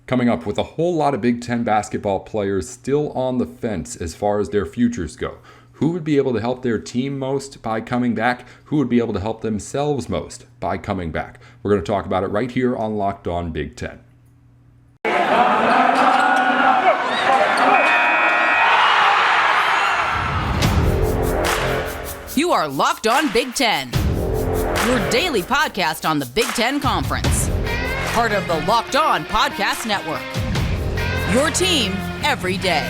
Coming up, with a whole lot of Big Ten basketball players still on the fence as far as their futures go. Who would be able to help their team most by coming back? Who would be able to help themselves most by coming back? We're going to talk about it right here on Locked On Big Ten. You are Locked On Big Ten, your daily podcast on the Big Ten Conference. Part of the Locked On Podcast Network. Your team every day.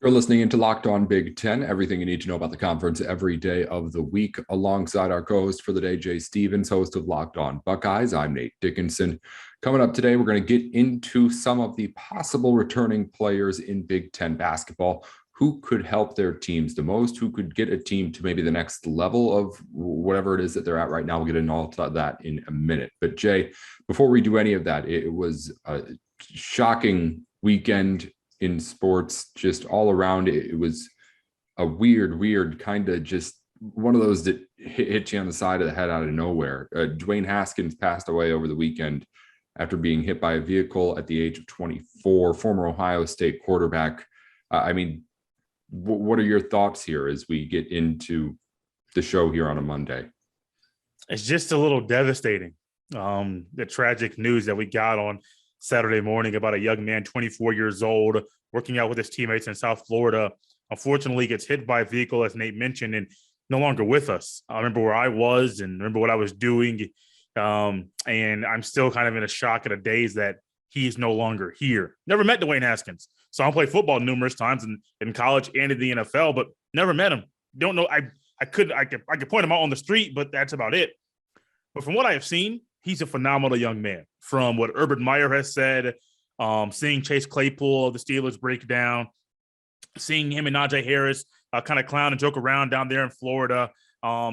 You're listening into Locked On Big Ten, everything you need to know about the conference every day of the week, alongside our co-host for the day, Jay Stephens, host of Locked On Buckeyes. I'm Nate Dickinson. Coming up today, we're going to get into some of the possible returning players in Big Ten basketball. Who could help their teams the most? Who could get a team to maybe the next level of whatever it is that they're at right now? We'll get into all of that in a minute. But Jay, before we do any of that, it was a shocking weekend in sports, just all around. It was a weird kind of just one of those that hit you on the side of the head out of nowhere. Dwayne Haskins passed away over the weekend after being hit by a vehicle at the age of 24, former Ohio State quarterback. What are your thoughts here as we get into the show here on a Monday? It's just a little devastating. The tragic news that we got on Saturday morning about a young man, 24 years old, working out with his teammates in South Florida. Unfortunately, gets hit by a vehicle, as Nate mentioned, and no longer with us. I remember where I was and remember what I was doing. And I'm still kind of in a shock and a daze that he's no longer here. Never met Dwayne Haskins. Saw him play football numerous times in college and in the NFL, but never met him. Don't know. I could point him out on the street, but that's about it. But from what I have seen, he's a phenomenal young man. From what Urban Meyer has said, seeing Chase Claypool of the Steelers break down, seeing him and Najee Harris kind of clown and joke around down there in Florida,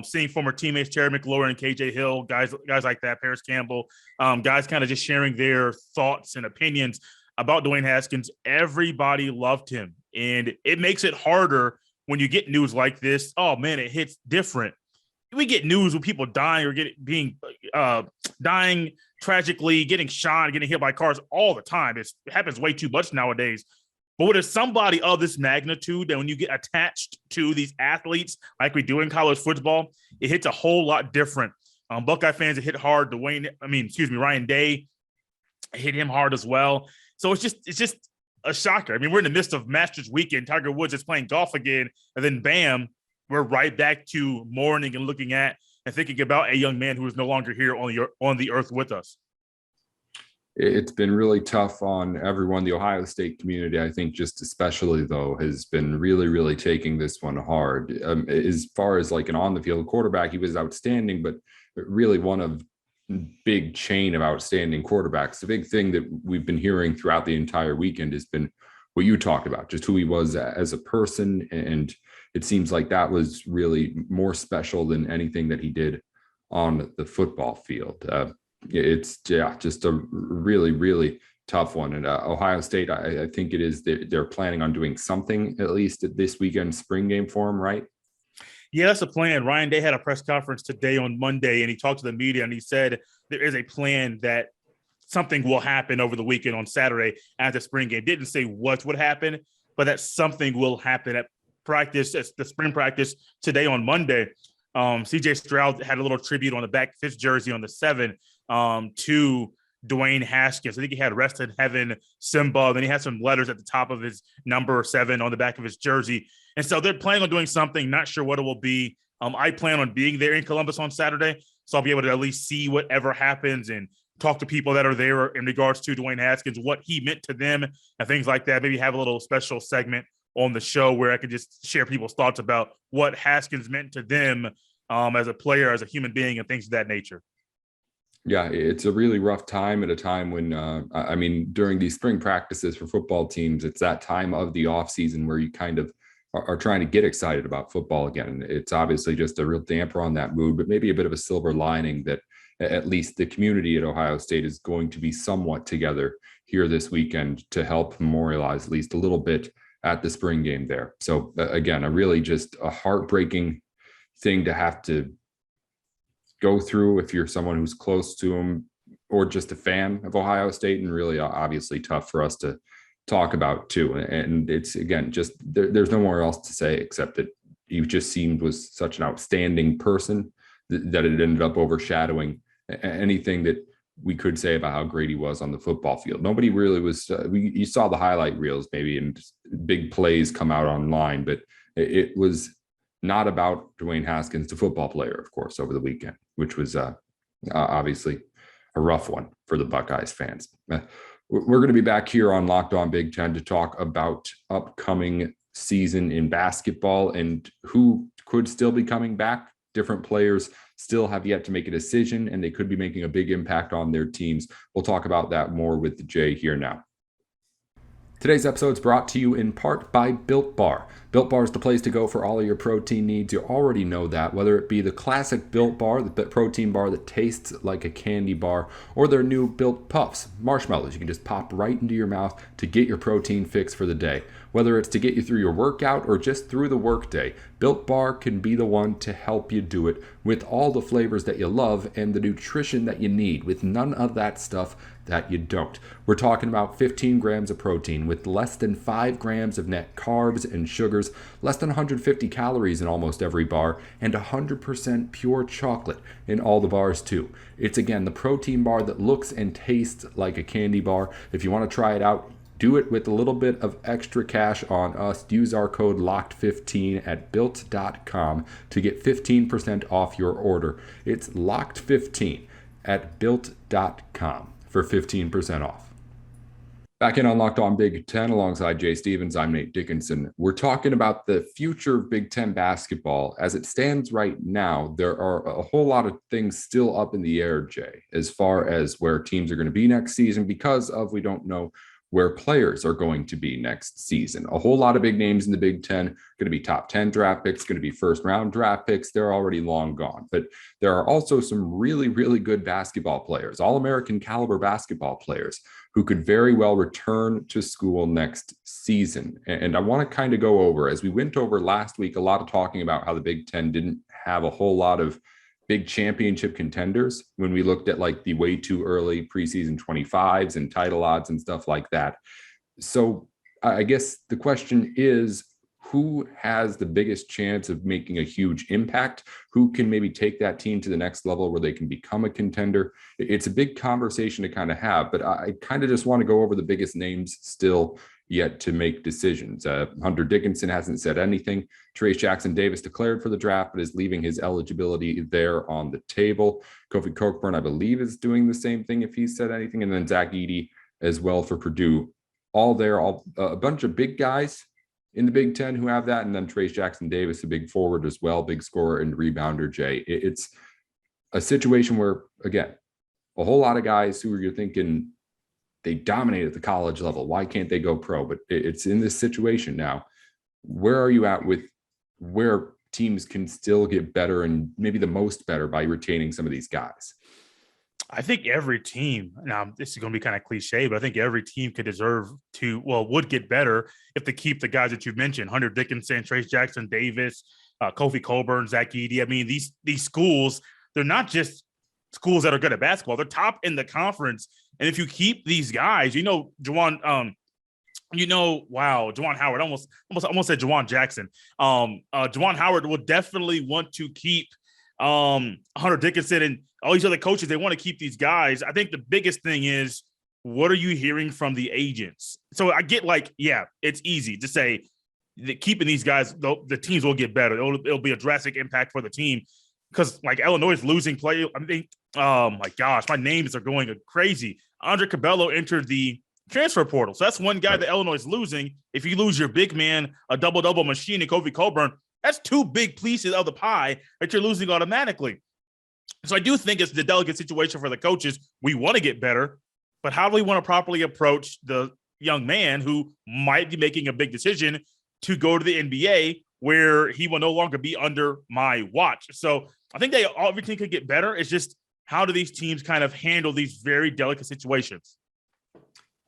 seeing former teammates Terry McLaurin and KJ Hill, guys like that, Paris Campbell, guys kind of just sharing their thoughts and opinions about Dwayne Haskins. Everybody loved him. And it makes it harder when you get news like this. Oh, man, it hits different. We get news with people dying or dying tragically, getting shot, getting hit by cars all the time. It happens way too much nowadays. But when it's somebody of this magnitude, and when you get attached to these athletes like we do in college football, it hits a whole lot different. Buckeye fans, it hit hard. Ryan Day hit him hard as well. So it's just a shocker. I mean, we're in the midst of Masters weekend. Tiger Woods is playing golf again, and then bam, we're right back to mourning and looking at and thinking about a young man who is no longer here on the earth with us. It's been really tough on everyone. The Ohio State community, I think, just especially though, has been really taking this one hard. As far as like an on-the-field quarterback, he was outstanding, but really one of big chain of outstanding quarterbacks. The big thing that we've been hearing throughout the entire weekend has been what you talked about, just who he was as a person. And it seems like that was really more special than anything that he did on the football field. It's just a really tough one. And Ohio State, I think it is, they're planning on doing something at least at this weekend's spring game for him, right? Yeah, that's a plan. Ryan Day had a press conference today on Monday, and he talked to the media, and he said there is a plan that something will happen over the weekend on Saturday at the spring game. Didn't say what would happen, but that something will happen at practice, at the spring practice today on Monday. CJ Stroud had a little tribute on the back of his jersey on the 7 to Dwayne Haskins. I think he had Rest in Heaven, Simba. Then he had some letters at the top of his number 7 on the back of his jersey. And so they're planning on doing something, not sure what it will be. I plan on being there in Columbus on Saturday, so I'll be able to at least see whatever happens and talk to people that are there in regards to Dwayne Haskins, what he meant to them and things like that. Maybe have a little special segment on the show where I could just share people's thoughts about what Haskins meant to them as a player, as a human being, and things of that nature. Yeah, it's a really rough time at a time when, during these spring practices for football teams, it's that time of the offseason where you kind of are trying to get excited about football again. It's obviously just a real damper on that mood, but maybe a bit of a silver lining that at least the community at Ohio State is going to be somewhat together here this weekend to help memorialize at least a little bit at the spring game there. So again, a really just a heartbreaking thing to have to go through if you're someone who's close to him or just a fan of Ohio State, and really obviously tough for us to talk about too. And it's, again, just there's nowhere else to say except that he just seemed was such an outstanding person that it ended up overshadowing anything that we could say about how great he was on the football field. Nobody really was, you saw the highlight reels maybe and big plays come out online, but it was not about Dwayne Haskins, the football player, of course, over the weekend, which was obviously a rough one for the Buckeyes fans. We're going to be back here on Locked On Big Ten to talk about upcoming season in basketball and who could still be coming back. Different players still have yet to make a decision, and they could be making a big impact on their teams. We'll talk about that more with Jay here now. Today's episode is brought to you in part by Built Bar. Built Bar is the place to go for all of your protein needs. You already know that, whether it be the classic Built Bar, the protein bar that tastes like a candy bar, or their new Built Puffs, marshmallows you can just pop right into your mouth to get your protein fix for the day. Whether it's to get you through your workout or just through the workday, Built Bar can be the one to help you do it with all the flavors that you love and the nutrition that you need, with none of that stuff that you don't. We're talking about 15 grams of protein with less than 5 grams of net carbs and sugars, less than 150 calories in almost every bar, and 100% pure chocolate in all the bars too. It's, again, the protein bar that looks and tastes like a candy bar. If you want to try it out, do it with a little bit of extra cash on us. Use our code LOCKED15 at built.com to get 15% off your order. It's LOCKED15 at built.com for 15% off. Back in on Locked On Big Ten alongside Jay Stephens, I'm Nate Dickinson. We're talking about the future of Big Ten basketball. As it stands right now, there are a whole lot of things still up in the air, Jay, as far as where teams are going to be next season because of we don't know where players are going to be next season. A whole lot of big names in the Big Ten, going to be top 10 draft picks, going to be first round draft picks. They're already long gone, but there are also some really, really good basketball players, All-American caliber basketball players who could very well return to school next season. And I want to kind of go over, as we went over last week, a lot of talking about how the Big Ten didn't have a whole lot of big championship contenders when we looked at like the way too early preseason 25s and title odds and stuff like that. So I guess the question is, who has the biggest chance of making a huge impact? Who can maybe take that team to the next level where they can become a contender? It's a big conversation to kind of have, but I kind of just want to go over the biggest names still yet to make decisions. Hunter Dickinson hasn't said anything. Trayce Jackson-Davis declared for the draft, but is leaving his eligibility there on the table. Kofi Cockburn, I believe, is doing the same thing if he's said anything. And then Zach Edey as well for Purdue. All there, a bunch of big guys in the Big Ten who have that. And then Trayce Jackson-Davis, a big forward as well, big scorer and rebounder, Jay. It's a situation where, again, a whole lot of guys who you're thinking, they dominate at the college level. Why can't they go pro? But it's in this situation now. Where are you at with where teams can still get better and maybe the most better by retaining some of these guys? I think every team, now this is going to be kind of cliche, but I think every team could deserve to, would get better if they keep the guys that you've mentioned, Hunter Dickinson, Trayce Jackson-Davis, Kofi Cockburn, Zach Edey. I mean, these schools, they're not just schools that are good at basketball. They're top in the conference. And if you keep these guys, Juwan Howard, almost said Juwan Jackson. Juwan Howard will definitely want to keep Hunter Dickinson and all these other coaches. They want to keep these guys. I think the biggest thing is, what are you hearing from the agents? So I get it's easy to say that keeping these guys, the teams will get better. It'll be a drastic impact for the team. Because Illinois is losing play. I think, oh my gosh, my names are going crazy. Andre Cabello entered the transfer portal. So that's one guy that Illinois is losing. If you lose your big man, a double-double machine in Kofi Cockburn, that's 2 big pieces of the pie that you're losing automatically. So I do think it's the delicate situation for the coaches. We want to get better, but how do we want to properly approach the young man who might be making a big decision to go to the NBA, where he will no longer be under my watch? So I think everything could get better. It's just, how do these teams kind of handle these very delicate situations?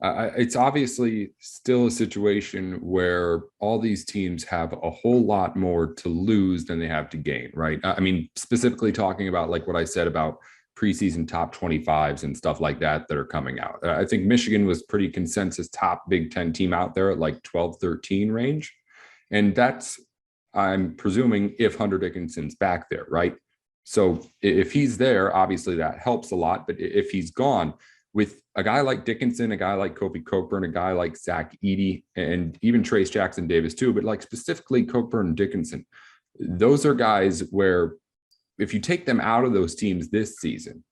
It's obviously still a situation where all these teams have a whole lot more to lose than they have to gain, right? I mean, specifically talking about like what I said about preseason top 25s and stuff like that are coming out. I think Michigan was pretty consensus top Big Ten team out there at like 12-13 range. And that's, I'm presuming, if Hunter Dickinson's back there, right? So if he's there, obviously that helps a lot. But if he's gone, with a guy like Dickinson, a guy like Kofi Cockburn, a guy like Zach Edey, and even Trace Jackson Davis too, but like specifically Cockburn and Dickinson, those are guys where if you take them out of those teams this season,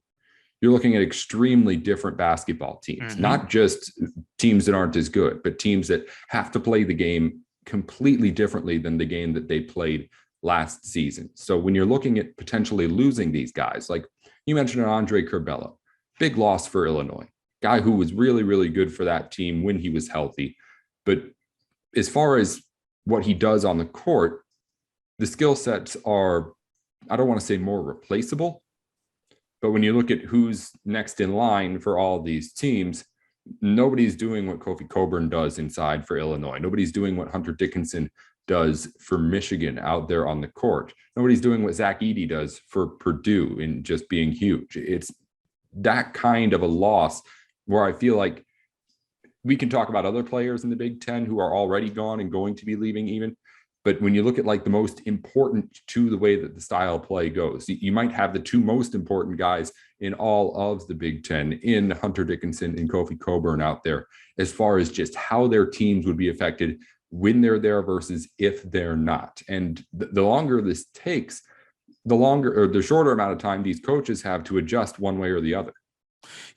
you're looking at extremely different basketball teams, not just teams that aren't as good, but teams that have to play the game completely differently than the game that they played last season. So when you're looking at potentially losing these guys, like you mentioned Andre Curbelo, big loss for Illinois, guy who was really, really good for that team when he was healthy. But as far as what he does on the court, the skill sets are, I don't want to say more replaceable, but when you look at who's next in line for all these teams, nobody's doing what Kofi Cockburn does inside for Illinois. Nobody's doing what Hunter Dickinson does for Michigan out there on the court. Nobody's doing what Zach Edey does for Purdue in just being huge. It's that kind of a loss where I feel like we can talk about other players in the Big Ten who are already gone and going to be leaving even. But when you look at like the most important to the way that the style of play goes, you might have the two most important guys in all of the Big Ten in Hunter Dickinson and Kofi Cockburn out there, as far as just how their teams would be affected when they're there versus if they're not. And the longer this takes, the shorter amount of time these coaches have to adjust one way or the other.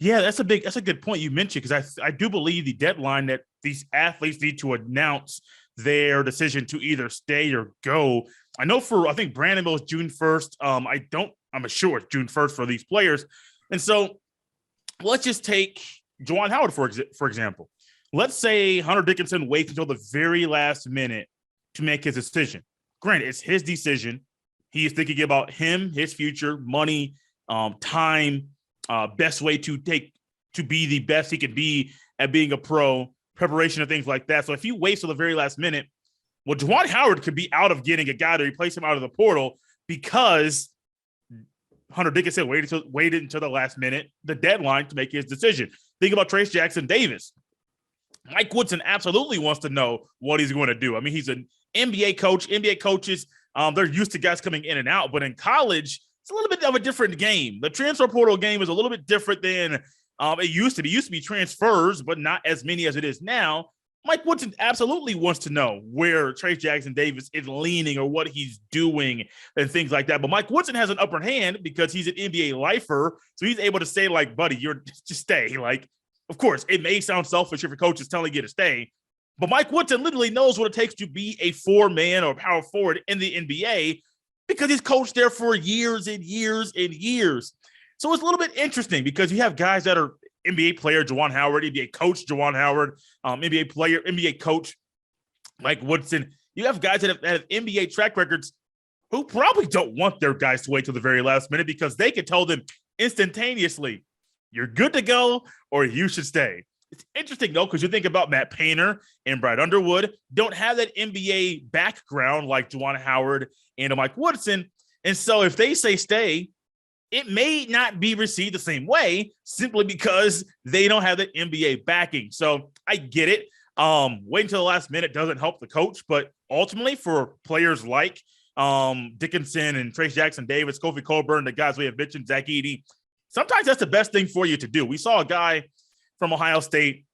Yeah, that's a good point you mentioned, because I do believe the deadline that these athletes need to announce their decision to either stay or go. I think Brandonville is June 1st. I'm sure it's June 1st for these players. And so let's just take Dwight Howard, for example. Let's say Hunter Dickinson waits until the very last minute to make his decision. Granted, it's his decision. He is thinking about him, his future, money, time, best way to be the best he can be at being a pro, preparation and things like that. So if he waits till the very last minute, well, Dwight Howard could be out of getting a guy to replace him out of the portal because Hunter Dickinson waited until the last minute, the deadline, to make his decision. Think about Trace Jackson Davis. Mike Woodson absolutely wants to know what he's going to do. I mean, he's an NBA coach. NBA coaches, they're used to guys coming in and out, but in college, it's a little bit of a different game. The transfer portal game is a little bit different than it used to be. It used to be transfers, but not as many as it is now. Mike Woodson absolutely wants to know where Trace Jackson Davis is leaning or what he's doing and things like that. But Mike Woodson has an upper hand because he's an NBA lifer, so he's able to say, like, buddy, you're just stay. Like, of course, it may sound selfish if your coach is telling you to stay, but Mike Woodson literally knows what it takes to be a four-man or power forward in the NBA because he's coached there for years and years and years. So it's a little bit interesting because you have guys that are NBA player Juwan Howard, NBA coach Juwan Howard, NBA player, NBA coach Mike Woodson. You have guys that have NBA track records who probably don't want their guys to wait till the very last minute because they can tell them instantaneously, you're good to go or you should stay. It's interesting, though, because you think about Matt Painter and Brad Underwood, don't have that NBA background like Juwan Howard and Mike Woodson. And so if they say stay, it may not be received the same way simply because they don't have the NBA backing. So I get it. Waiting until the last minute doesn't help the coach, but ultimately for players like Dickinson and Trace Jackson Davis, Kofi Cockburn, the guys we have mentioned, Zach Edey, sometimes that's the best thing for you to do. We saw a guy from Ohio State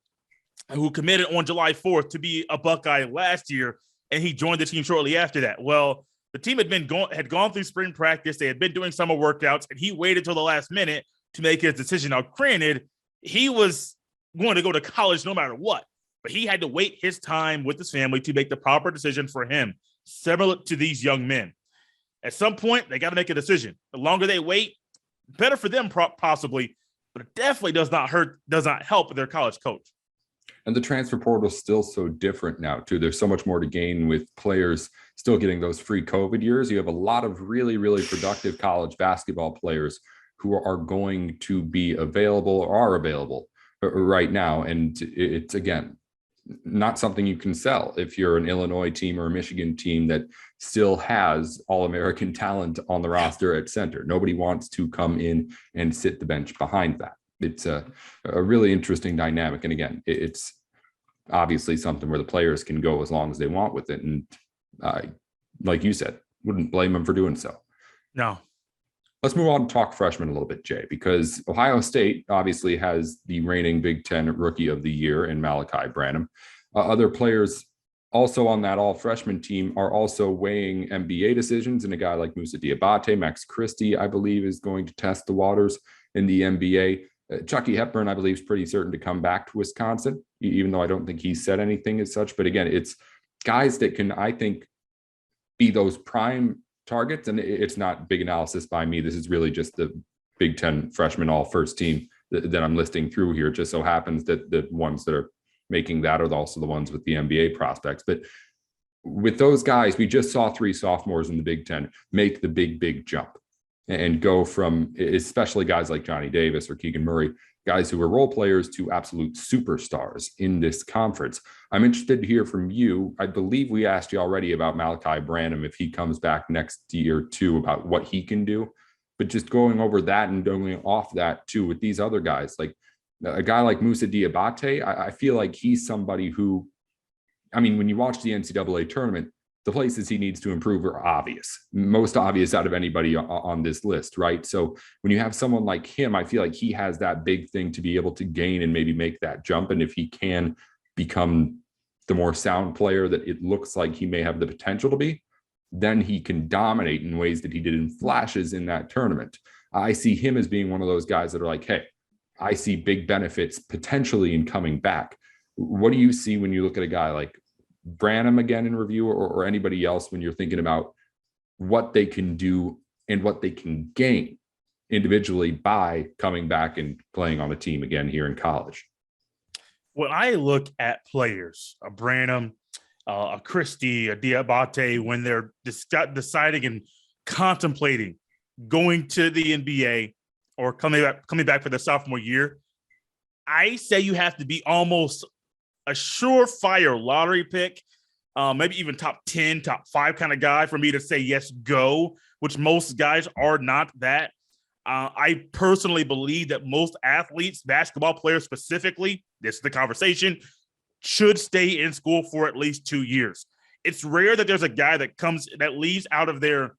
who committed on July 4th to be a Buckeye last year, and he joined the team shortly after that. Well, the team had gone through spring practice. They had been doing summer workouts, and he waited till the last minute to make his decision. Now, granted, he was going to go to college no matter what, but he had to wait his time with his family to make the proper decision for him, similar to these young men. At some point, they got to make a decision. The longer they wait, better for them possibly, but it definitely does not help their college coach. And the transfer portal is still so different now, too. There's so much more to gain with players still getting those free COVID years. You have a lot of really, really productive college basketball players who are going to be available or are available right now. And it's, again, not something you can sell if you're an Illinois team or a Michigan team that still has All-American talent on the roster at center. Nobody wants to come in and sit the bench behind that. It's a really interesting dynamic. And again, it's obviously something where the players can go as long as they want with it. And like you said, wouldn't blame them for doing so. No. Let's move on to talk freshmen a little bit, Jay, because Ohio State obviously has the reigning Big Ten Rookie of the Year in Malachi Branham. Other players also on that all-freshman team are also weighing NBA decisions, and a guy like Musa Diabate, Max Christie, I believe, is going to test the waters in the NBA. Chucky Hepburn, I believe, is pretty certain to come back to Wisconsin, even though I don't think he said anything as such. But again, it's guys that can, I think, be those prime targets. And it's not big analysis by me. This is really just the Big Ten freshman all first team that I'm listing through here. It just so happens that the ones that are making that are also the ones with the NBA prospects. But with those guys, we just saw 3 sophomores in the Big Ten make the big jump and go from, especially guys like Johnny Davis or Keegan Murray, guys who were role players, to absolute superstars in this conference. I'm interested to hear from you. I believe we asked you already about Malachi Branham, if he comes back next year too, about what he can do. But just going over that and going off that too with these other guys, like a guy like Musa Diabate, I feel like he's somebody who, I mean, when you watch the NCAA tournament, the places he needs to improve are obvious, most obvious out of anybody on this list, right? So when you have someone like him, I feel like he has that big thing to be able to gain and maybe make that jump. And if he can become the more sound player that it looks like he may have the potential to be, then he can dominate in ways that he did in flashes in that tournament. I see him as being one of those guys that are like, hey, I see big benefits potentially in coming back. What do you see when you look at a guy like Branham again in review, or anybody else, when you're thinking about what they can do and what they can gain individually by coming back and playing on a team again here in college? When I look at players, a Branham, a Christie, a Diabate, when they're deciding and contemplating going to the NBA or coming back for the sophomore year, I say you have to be almost a surefire lottery pick, maybe even top 10, top 5 kind of guy for me to say, yes, go, which most guys are not that. I personally believe that most athletes, basketball players specifically, this is the conversation, should stay in school for at least 2 years. It's rare that there's a guy that leaves out of their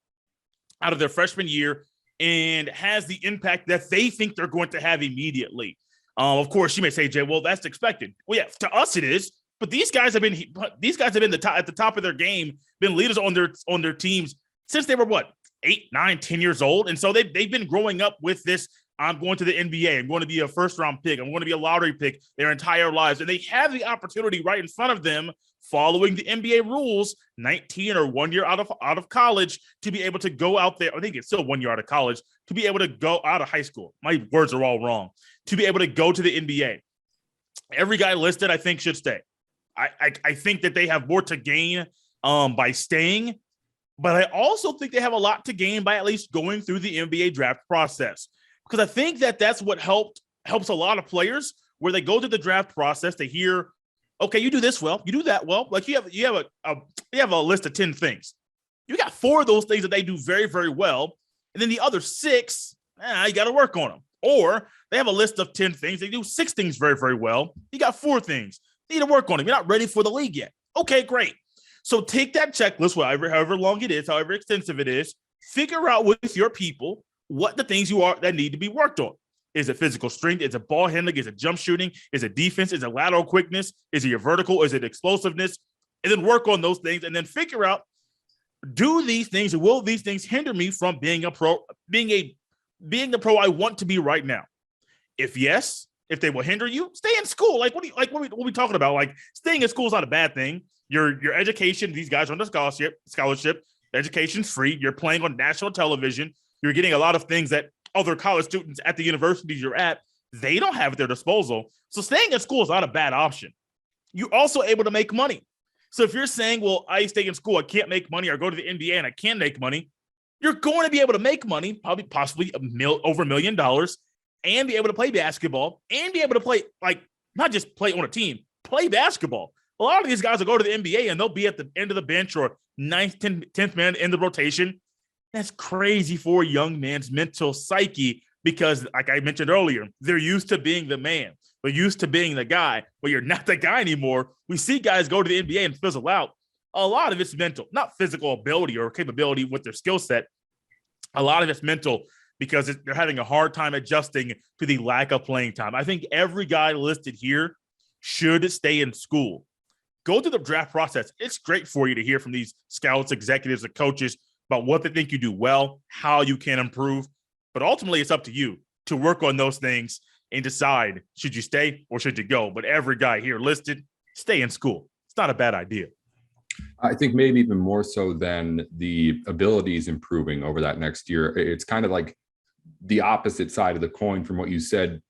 freshman year and has the impact that they think they're going to have immediately. Of course, you may say, Jay, well, that's expected. Well, yeah, to us it is. But these guys have been at the top of their game, been leaders on their teams since they were 8, 9, 10 years old, and so they've been growing up with this. I'm going to the NBA. I'm going to be a first-round pick. I'm going to be a lottery pick their entire lives, and they have the opportunity right in front of them, following the NBA rules, 19 or 1 year out of college, to be able to go out there. I think it's still 1 year out of college, to be able to go out of high school. My words are all wrong. To be able to go to the NBA. Every guy listed, I think, should stay. I think that they have more to gain by staying, but I also think they have a lot to gain by at least going through the NBA draft process, because I think that that's what helps a lot of players, where they go through the draft process. They hear, okay, you do this well, you do that well. Like you have a list of 10 things. You got 4 of those things that they do very, very well, and then the other 6, you got to work on them. Or they have a list of 10 things. They do 6 things very, very well. You got 4 things. You need to work on them. You're not ready for the league yet. Okay, great. So take that checklist, however long it is, however extensive it is, figure out with your people what the things that need to be worked on. Is it physical strength? Is it ball handling? Is it jump shooting? Is it defense? Is it lateral quickness? Is it your vertical? Is it explosiveness? And then work on those things, and then figure out, do these things, or will these things hinder me from being a pro, being the pro I want to be right now? If yes, if they will hinder you, stay in school. What are we talking about? Like, staying in school is not a bad thing. Your education, these guys are on the scholarship. Education's free. You're playing on national television. You're getting a lot of things that other college students at the universities you're at, they don't have at their disposal. So staying in school is not a bad option. You're also able to make money. So if you're saying, well, I stay in school, I can't make money, or go to the NBA and I can make money, you're going to be able to make money, possibly over $1 million, and be able to play basketball and be able to play, like, not just play on a team, play basketball. A lot of these guys will go to the NBA and they'll be at the end of the bench or 9th, 10th man in the rotation. That's crazy for a young man's mental psyche because, like I mentioned earlier, they're used to being the man. They're used to being the guy, but you're not the guy anymore. We see guys go to the NBA and fizzle out. A lot of it's mental, not physical ability or capability with their skill set. A lot of it's mental because they're having a hard time adjusting to the lack of playing time. I think every guy listed here should stay in school. Go through the draft process. It's great for you to hear from these scouts, executives, and coaches about what they think you do well, how you can improve. But ultimately, it's up to you to work on those things and decide, should you stay or should you go? But every guy here listed, stay in school. It's not a bad idea. I think maybe even more so than the abilities improving over that next year. It's kind of like the opposite side of the coin from what you said,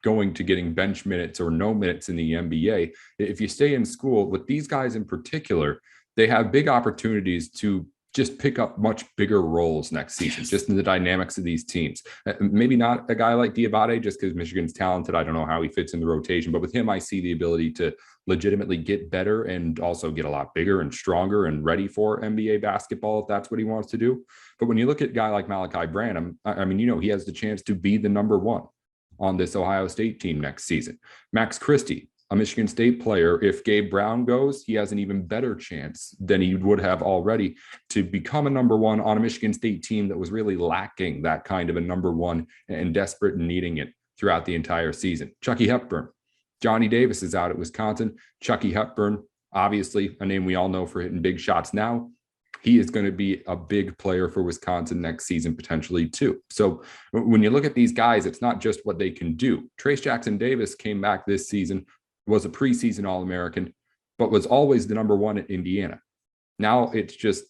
going to getting bench minutes or no minutes in the NBA. If you stay in school, with these guys in particular, they have big opportunities to just pick up much bigger roles next season, just in the dynamics of these teams. Maybe not a guy like Diabate, just because Michigan's talented. I don't know how he fits in the rotation, but with him, I see the ability to legitimately get better and also get a lot bigger and stronger and ready for NBA basketball if that's what he wants to do. But when you look at a guy like Malachi Branham, I mean, he has the chance to be the number one on this Ohio State team next season. Max Christie, a Michigan State player, if Gabe Brown goes, he has an even better chance than he would have already to become a number one on a Michigan State team that was really lacking that kind of a number one and desperate and needing it throughout the entire season. Chucky Hepburn, Johnny Davis is out at Wisconsin. Chucky Hepburn, obviously a name we all know for hitting big shots now. He is going to be a big player for Wisconsin next season, potentially too. So when you look at these guys, it's not just what they can do. Trace Jackson Davis came back this season, was a preseason All-American, but was always the number one at Indiana. Now it's just,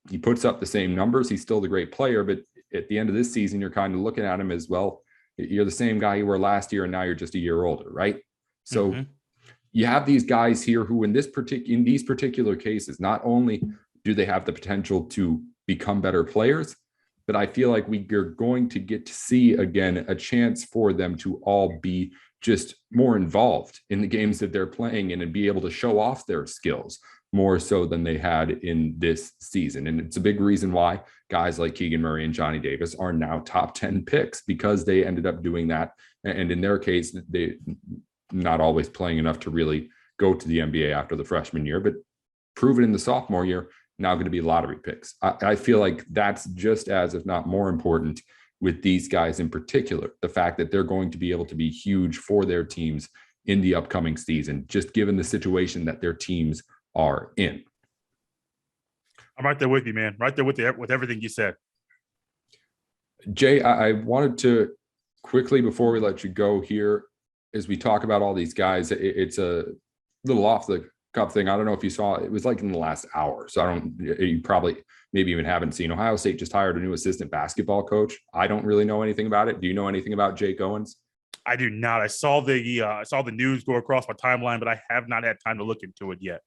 he puts up the same numbers. He's still the great player, but at the end of this season, you're kind of looking at him as, well, you're the same guy you were last year, and now you're just a year older, right? So you have these guys here who in these particular cases, not only do they have the potential to become better players, but I feel like we're going to get to see again a chance for them to all be just more involved in the games that they're playing in and be able to show off their skills more so than they had in this season. And it's a big reason why guys like Keegan Murray and Johnny Davis are now top 10 picks, because they ended up doing that. And in their case, they not always playing enough to really go to the NBA after the freshman year, but proven in the sophomore year, now going to be lottery picks. I feel like that's just as, if not more important with these guys in particular, the fact that they're going to be able to be huge for their teams in the upcoming season, just given the situation that their teams are in. I'm right there with you, man. Right there with you, with everything you said. Jay, I wanted to quickly, before we let you go here, as we talk about all these guys, it's a little off the cuff thing. I don't know if you saw, it was like in the last hour. So you probably maybe even haven't seen. Ohio State just hired a new assistant basketball coach. I don't really know anything about it. Do you know anything about Jake Owens? I do not. I saw the news go across my timeline, but I have not had time to look into it yet.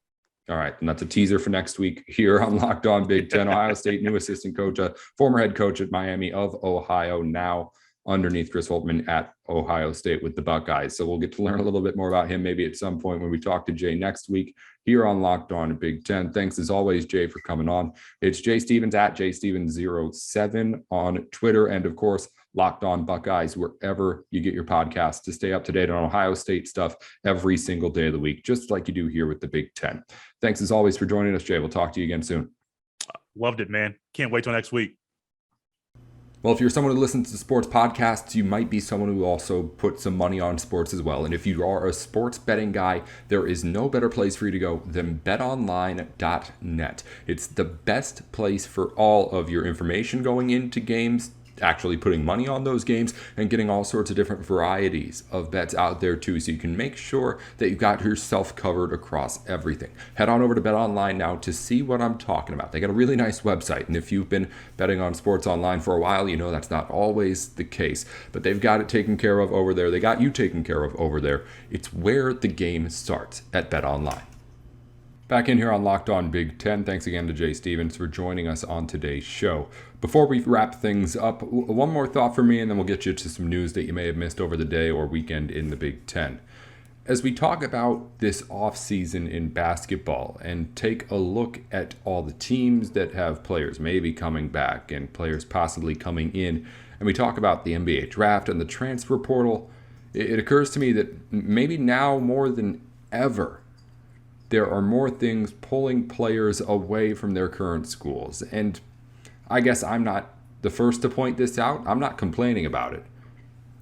All right. And that's a teaser for next week here on Locked On Big Ten. Ohio State new assistant coach, former head coach at Miami of Ohio, now underneath Chris Holtmann at Ohio State with the Buckeyes. So we'll get to learn a little bit more about him maybe at some point when we talk to Jay next week here on Locked On Big Ten. Thanks as always, Jay, for coming on. It's Jay Stephens at JStephens07 on Twitter. And of course, Locked On Buckeyes, wherever you get your podcasts, to stay up to date on Ohio State stuff every single day of the week, just like you do here with the Big Ten. Thanks as always for joining us, Jay. We'll talk to you again soon. Loved it, man. Can't wait till next week. Well, if you're someone who listens to sports podcasts, you might be someone who also puts some money on sports as well. And if you are a sports betting guy, there is no better place for you to go than betonline.net. It's the best place for all of your information going into games, actually putting money on those games, and getting all sorts of different varieties of bets out there too, so you can make sure that you've got yourself covered across everything. Head on over to BetOnline now to see what I'm talking about. They got a really nice website, and if you've been betting on sports online for a while, you know that's not always the case, but they've got it taken care of over there. They got you taken care of over there. It's where the game starts at BetOnline. Back in here on Locked On Big Ten. Thanks again to Jay Stephens for joining us on today's show. Before we wrap things up, one more thought from me, and then we'll get you to some news that you may have missed over the day or weekend in the Big Ten. As we talk about this offseason in basketball and take a look at all the teams that have players maybe coming back and players possibly coming in, and we talk about the NBA draft and the transfer portal, it occurs to me that maybe now more than ever, there are more things pulling players away from their current schools. And I guess I'm not the first to point this out. I'm not complaining about it.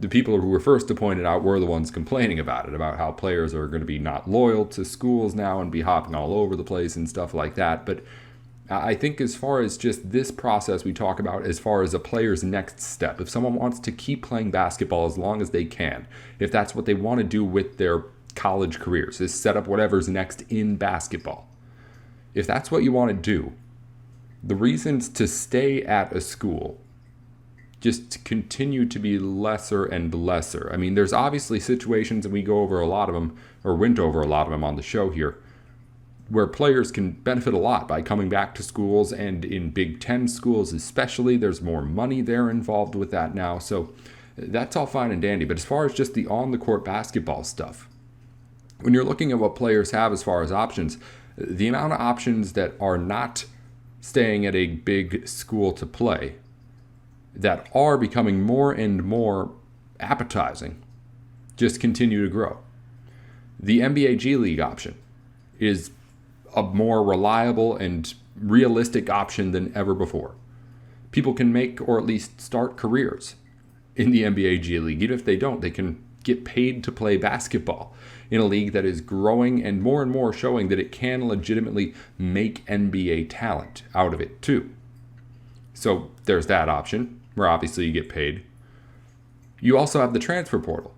The people who were first to point it out were the ones complaining about it, about how players are going to be not loyal to schools now and be hopping all over the place and stuff like that. But I think as far as just this process we talk about, as far as a player's next step, if someone wants to keep playing basketball as long as they can, if that's what they want to do with their college careers, is set up whatever's next in basketball. If that's what you want to do, the reasons to stay at a school just continue to be lesser and lesser. I mean, there's obviously situations, and we go over a lot of them, or went over a lot of them on the show here, where players can benefit a lot by coming back to schools, and in Big Ten schools especially, there's more money there involved with that now. So that's all fine and dandy. But as far as just the on-the-court basketball stuff, when you're looking at what players have as far as options, the amount of options that are not staying at a big school to play, that are becoming more and more appetizing, just continue to grow. The NBA G League option is a more reliable and realistic option than ever before. People can make, or at least start, careers in the NBA G League. Even if they don't, they can get paid to play basketball in a league that is growing and more showing that it can legitimately make NBA talent out of it too. So there's that option where obviously you get paid. You also have the transfer portal,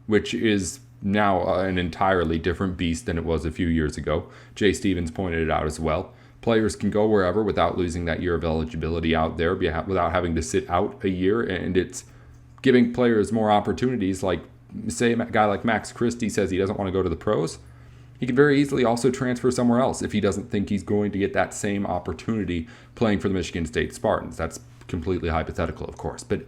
which is now an entirely different beast than it was a few years ago. Jay Stephens pointed it out as well. Players can go wherever without losing that year of eligibility out there, without having to sit out a year, and it's giving players more opportunities. Like, say a guy like Max Christie says he doesn't want to go to the pros, he can very easily also transfer somewhere else if he doesn't think he's going to get that same opportunity playing for the Michigan State Spartans. That's completely hypothetical, of course. But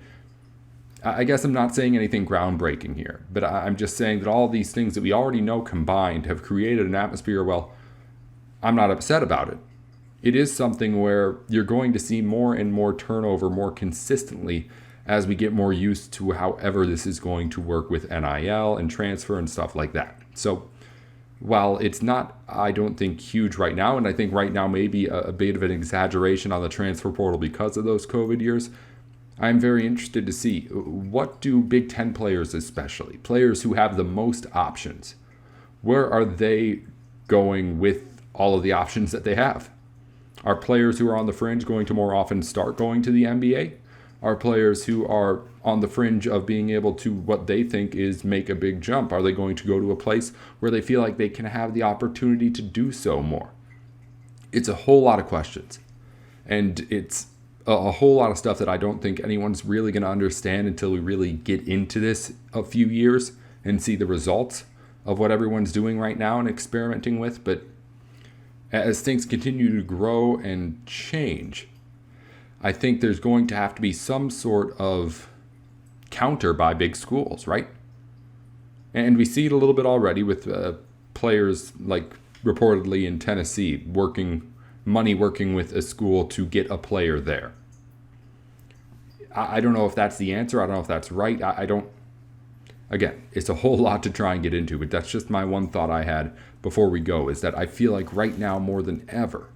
I guess I'm not saying anything groundbreaking here, but I'm just saying that all these things that we already know combined have created an atmosphere, well, I'm not upset about it. It is something where you're going to see more and more turnover more consistently as we get more used to however this is going to work with NIL and transfer and stuff like that. So while it's not, I don't think, huge right now, and I think right now maybe a bit of an exaggeration on the transfer portal because of those COVID years, I'm very interested to see what do Big Ten players, especially players who have the most options, where are they going with all of the options that they have? Are players who are on the fringe going to more often start going to the NBA? Are players who are on the fringe of being able to, what they think is, make a big jump, are they going to go to a place where they feel like they can have the opportunity to do so more? It's a whole lot of questions. And it's a whole lot of stuff that I don't think anyone's really going to understand until we really get into this a few years and see the results of what everyone's doing right now and experimenting with. But as things continue to grow and change, I think there's going to have to be some sort of counter by big schools, right? And we see it a little bit already with players like reportedly in Tennessee working with a school to get a player there. I don't know if that's the answer. I don't know if that's right. Again, it's a whole lot to try and get into, but that's just my one thought I had before we go, is that I feel like right now more than ever,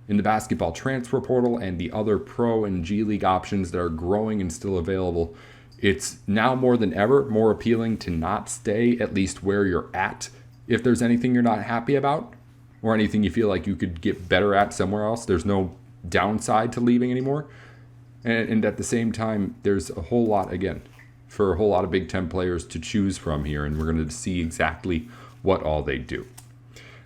in the basketball transfer portal and the other pro and G League options that are growing and still available, it's now more than ever more appealing to not stay at least where you're at if there's anything you're not happy about or anything you feel like you could get better at somewhere else. There's no downside to leaving anymore. And at the same time, there's a whole lot, again, for a whole lot of Big Ten players to choose from here, and we're going to see exactly what all they do.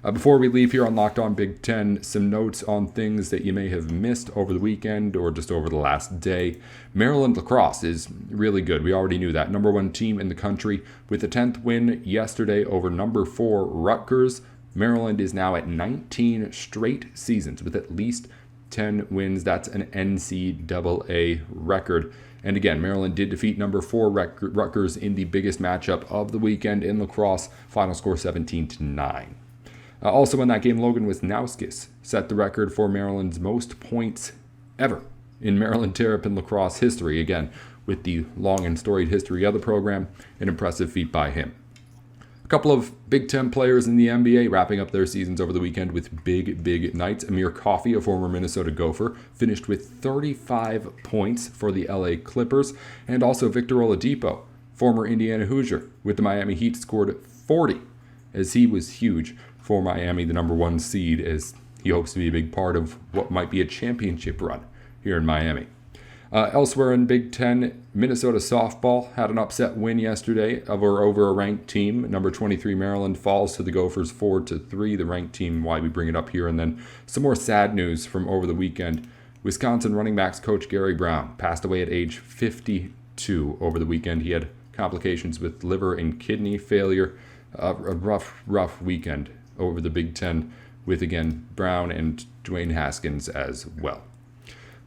Before we leave here on Locked On Big Ten, some notes on things that you may have missed over the weekend or just over the last day. Maryland Lacrosse is really good. We already knew that. Number 1 team in the country with the 10th win yesterday over number 4 Rutgers. Maryland is now at 19 straight seasons with at least 10 wins. That's an NCAA record. And again, Maryland did defeat number 4 Rutgers in the biggest matchup of the weekend in Lacrosse. Final score 17-9. Also in that game, Logan Wisnauskas set the record for Maryland's most points ever in Maryland Terrapin lacrosse history. Again, with the long and storied history of the program, an impressive feat by him. A couple of Big Ten players in the NBA wrapping up their seasons over the weekend with big nights. Amir Coffee, a former Minnesota Gopher, finished with 35 points for the LA Clippers. And also Victor Oladipo, former Indiana Hoosier, with the Miami Heat, scored 40, as he was huge for Miami, the number 1 seed, as he hopes to be a big part of what might be a championship run here in Miami. Elsewhere in Big Ten, Minnesota softball had an upset win yesterday over a ranked team. Number 23 Maryland falls to the Gophers 4-3. The ranked team, why we bring it up here. And then some more sad news from over the weekend. Wisconsin running backs coach Gary Brown passed away at age 52 over the weekend. He had complications with liver and kidney failure. A rough weekend over the Big Ten with, again, Brown and Dwayne Haskins as well.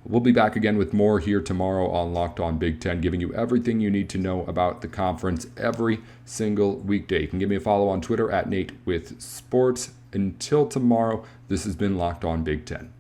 We'll be back again with more here tomorrow on Locked On Big Ten, giving you everything you need to know about the conference every single weekday. You can give me a follow on Twitter at NateWithSports. Until tomorrow, this has been Locked On Big Ten.